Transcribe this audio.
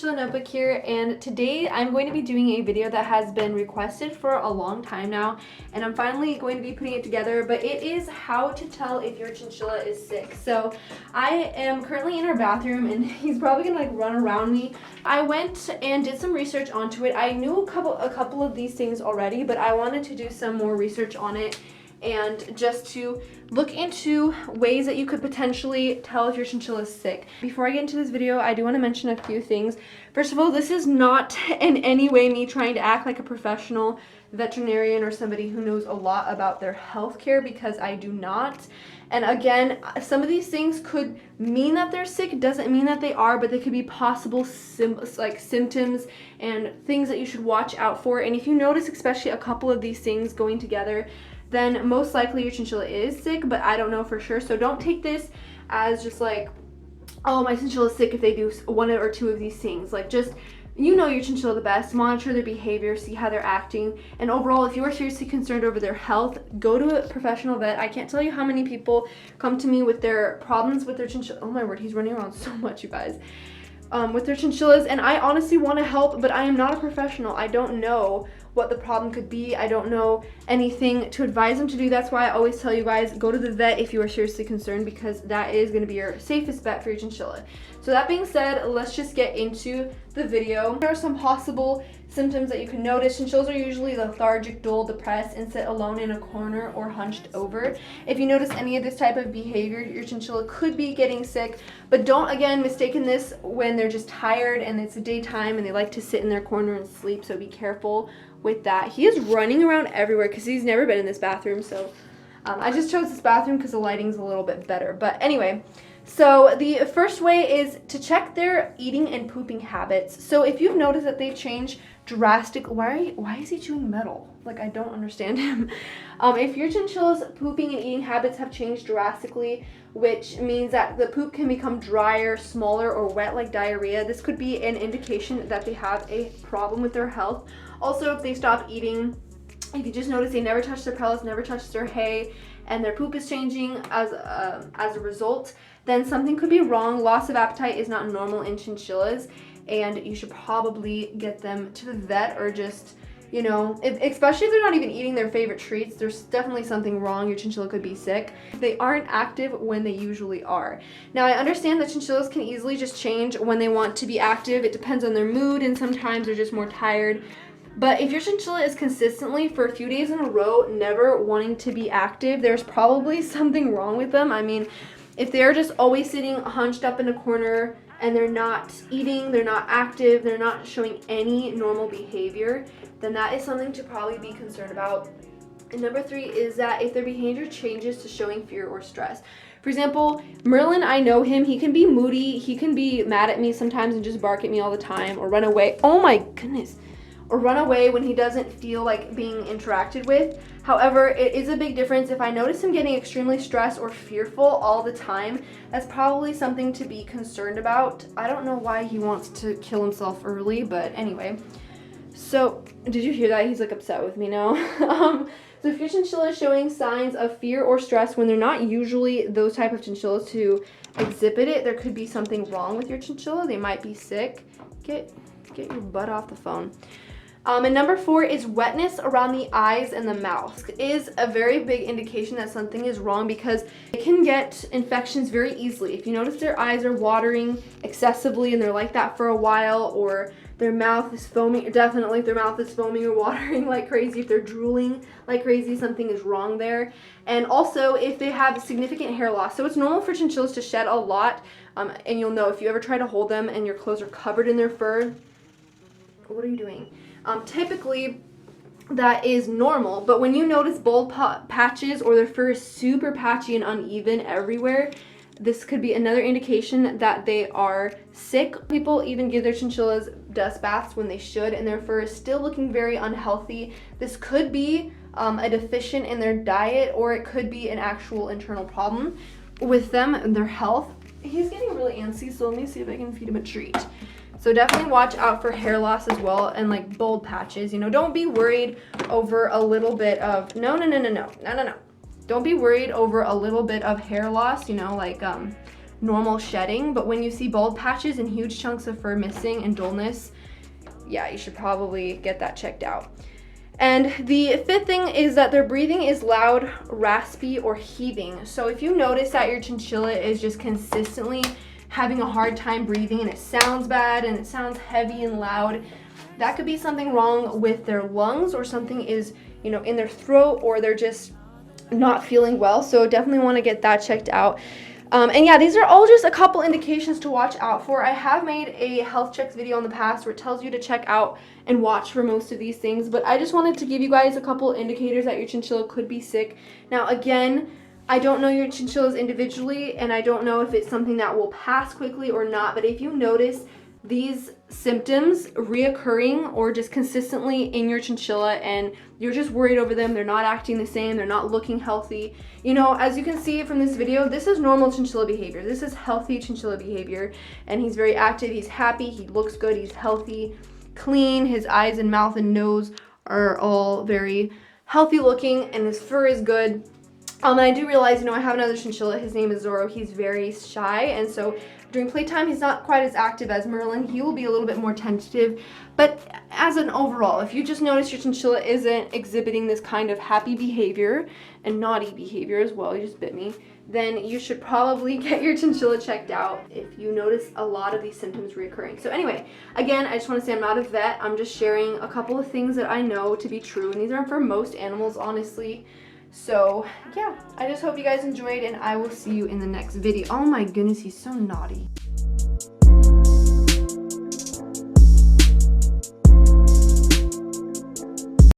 Chinchilla Notebook here, and today I'm going to be doing a video that has been requested for a long time now, and I'm finally going to be putting it together, but it is how to tell if your chinchilla is sick. So I am currently in our bathroom and he's probably gonna like run around me. I went and did some research onto it. I knew a couple of these things already, but I wanted to do some more research on it and just to look into ways that you could potentially tell if your chinchilla is sick. Before I get into this video, I do want to mention a few things. First of all, this is not in any way me trying to act like a professional veterinarian or somebody who knows a lot about their healthcare, because I do not. And again, some of these things could mean that they're sick. It doesn't mean that they are, but they could be possible symptoms and things that you should watch out for. And if you notice especially a couple of these things going together, then most likely your chinchilla is sick, but I don't know for sure. So don't take this as just like, oh, my chinchilla is sick if they do one or two of these things. Like, just, you know your chinchilla the best, monitor their behavior, see how they're acting, and overall, if you are seriously concerned over their health, go to a professional vet. I can't tell you how many people come to me with their problems with their chinchilla. Oh my word, he's running around so much, you guys. With their chinchillas, and I honestly want to help, but I am not a professional. I don't know what the problem could be. I don't know anything to advise them to do. That's why I always tell you guys, go to the vet if you are seriously concerned, because that is going to be your safest bet for your chinchilla. So that being said, let's just get into the video. There are some possible symptoms that you can notice. Chinchillas are usually lethargic, dull, depressed, and sit alone in a corner or hunched over. If you notice any of this type of behavior, your chinchilla could be getting sick, but don't, again, mistake this when they're just tired and it's the daytime and they like to sit in their corner and sleep, so be careful with that. He is running around everywhere because he's never been in this bathroom, so I just chose this bathroom because the lighting's a little bit better. But anyway, so the first way is to check their eating and pooping habits. So if you've noticed that they've changed drastically, why is he chewing metal? Like, I don't understand him. If your chinchilla's pooping and eating habits have changed drastically, which means that the poop can become drier, smaller, or wet like diarrhea, this could be an indication that they have a problem with their health. Also, if they stop eating, if you just notice they never touch their pellets, never touch their hay, and their poop is changing as a result, then something could be wrong. Loss of appetite is not normal in chinchillas, and you should probably get them to the vet, or just, you know, especially if they're not even eating their favorite treats, there's definitely something wrong. Your chinchilla could be sick. They aren't active when they usually are. Now, I understand that chinchillas can easily just change when they want to be active. It depends on their mood, and sometimes they're just more tired. But if your chinchilla is consistently for a few days in a row never wanting to be active, there's probably something wrong with them. I mean, if they're just always sitting hunched up in a corner and they're not eating, they're not active, they're not showing any normal behavior, then that is something to probably be concerned about. And number 3 is that if their behavior changes to showing fear or stress. For example, Merlin, I know him, he can be moody, he can be mad at me sometimes and just bark at me all the time, or run away. Oh my goodness. Or run away when he doesn't feel like being interacted with. However, it is a big difference. If I notice him getting extremely stressed or fearful all the time, that's probably something to be concerned about. I don't know why he wants to kill himself early, but anyway. So, did you hear that? He's like upset with me now. So if your chinchilla is showing signs of fear or stress when they're not usually those type of chinchillas to exhibit it, there could be something wrong with your chinchilla. They might be sick. Get your butt off the phone. And number 4 is wetness around the eyes and the mouth. It is a very big indication that something is wrong, because they can get infections very easily. If you notice their eyes are watering excessively and they're like that for a while, or their mouth is foaming, definitely if their mouth is foaming or watering like crazy, if they're drooling like crazy, something is wrong there. And also if they have significant hair loss. So it's normal for chinchillas to shed a lot, and you'll know if you ever try to hold them and your clothes are covered in their fur. What are you doing? Typically that is normal, but when you notice bald patches or their fur is super patchy and uneven everywhere, this could be another indication that they are sick. People even give their chinchillas dust baths when they should, and their fur is still looking very unhealthy. This could be a deficient in their diet, or it could be an actual internal problem with them and their health. He's getting really antsy, so let me see if I can feed him a treat. So definitely watch out for hair loss as well, and like bold patches. You know, don't be worried over a little bit of, no. Don't be worried over a little bit of hair loss, you know, like normal shedding, but when you see bald patches and huge chunks of fur missing and dullness, yeah, you should probably get that checked out. And the fifth thing is that their breathing is loud, raspy, or heaving. So if you notice that your chinchilla is just consistently having a hard time breathing and it sounds bad and it sounds heavy and loud, that could be something wrong with their lungs, or something is, you know, in their throat, or they're just not feeling well. So definitely want to get that checked out. And yeah, these are all just a couple indications to watch out for. I have made a health checks video in the past where it tells you to check out and watch for most of these things, but I just wanted to give you guys a couple indicators that your chinchilla could be sick. Now again, I don't know your chinchillas individually, and I don't know if it's something that will pass quickly or not, but if you notice these symptoms reoccurring or just consistently in your chinchilla and you're just worried over them, they're not acting the same, they're not looking healthy, you know, as you can see from this video, this is normal chinchilla behavior. This is healthy chinchilla behavior, and he's very active, he's happy, he looks good, he's healthy, clean, his eyes and mouth and nose are all very healthy looking, and his fur is good. And I do realize, you know, I have another chinchilla, his name is Zorro. He's very shy, and so during playtime, he's not quite as active as Merlin. He will be a little bit more tentative, but as an overall, if you just notice your chinchilla isn't exhibiting this kind of happy behavior and naughty behavior as well, you just bit me, then you should probably get your chinchilla checked out if you notice a lot of these symptoms reoccurring. So anyway, again, I just want to say I'm not a vet. I'm just sharing a couple of things that I know to be true, and these are for most animals, honestly. So yeah, I just hope you guys enjoyed, and I will see you in the next video. Oh my goodness, he's so naughty.